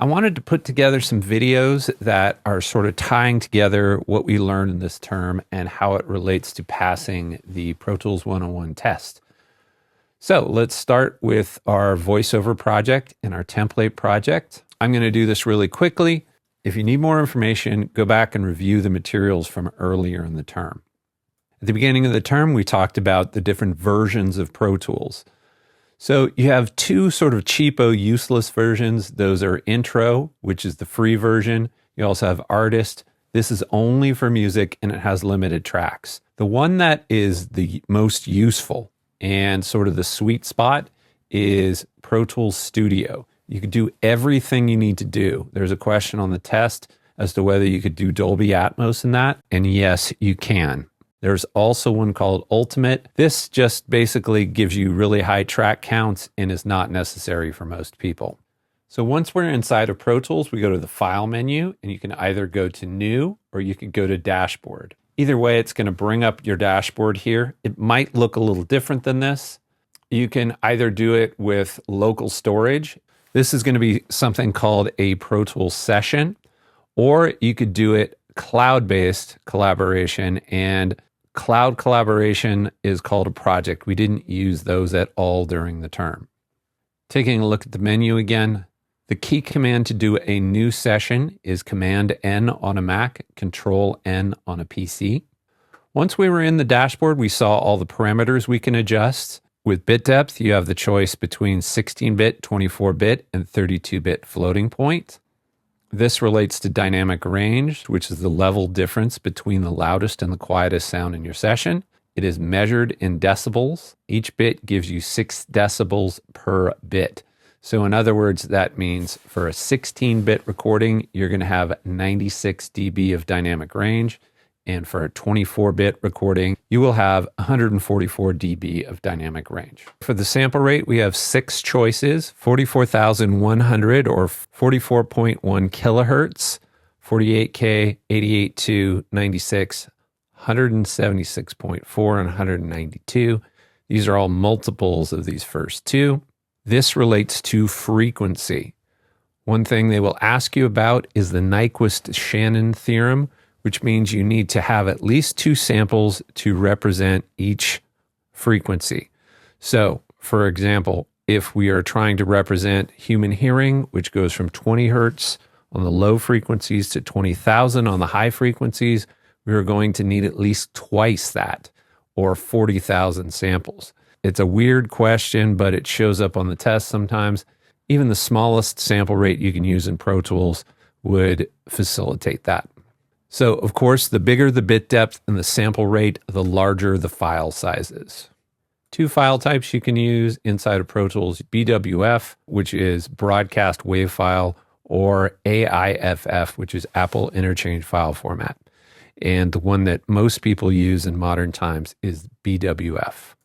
I wanted to put together some videos that are sort of tying together what we learned in this term and how it relates to passing the Pro Tools 101 test. So let's start with our voiceover project and our template project. I'm going to do this really quickly. If you need more information, go back and review the materials from earlier in the term. At the beginning of the term, we talked about the different versions of Pro Tools. So you have two sort of cheapo, useless versions. Those are Intro, which is the free version. You also have Artist. This is only for music and it has limited tracks. The one that is the most useful and sort of the sweet spot is Pro Tools Studio. You could do everything you need to do. There's a question on the test as to whether you could do Dolby Atmos in that. And yes, you can. There's also one called Ultimate. This just basically gives you really high track counts and is not necessary for most people. So once we're inside of Pro Tools, we go to the File menu, and you can either go to New or you could go to Dashboard. Either way, it's going to bring up your dashboard here. It might look a little different than this. You can either do it with local storage. This is going to be something called a Pro Tools session, or you could do it cloud-based collaboration, and cloud collaboration is called a project. We didn't use those at all during the term. Taking a look at the menu again, the key command to do a new session is Command-N on a Mac, Control-N on a PC. Once we were in the dashboard, we saw all the parameters we can adjust. With bit depth, you have the choice between 16-bit, 24-bit, and 32-bit floating point. This relates to dynamic range, which is the level difference between the loudest and the quietest sound in your session. It is measured in decibels. Each bit gives you 6 decibels per bit. So in other words, that means for a 16-bit recording, you're going to have 96 dB of dynamic range. And for a 24-bit recording, you will have 144 dB of dynamic range. For the sample rate, we have 6 choices: 44,100 or 44.1 kilohertz, 48K, 88.2, 96, 176.4, and 192. These are all multiples of these first two. This relates to frequency. One thing they will ask you about is the Nyquist-Shannon Theorem, which means you need to have at least 2 samples to represent each frequency. So, for example, if we are trying to represent human hearing, which goes from 20 hertz on the low frequencies to 20,000 on the high frequencies, we are going to need at least twice that, or 40,000 samples. It's a weird question, but it shows up on the test sometimes. Even the smallest sample rate you can use in Pro Tools would facilitate that. So, of course, the bigger the bit depth and the sample rate, the larger the file sizes. 2 file types you can use inside of Pro Tools: BWF, which is Broadcast Wave File, or AIFF, which is Apple Interchange File Format. And the one that most people use in modern times is BWF.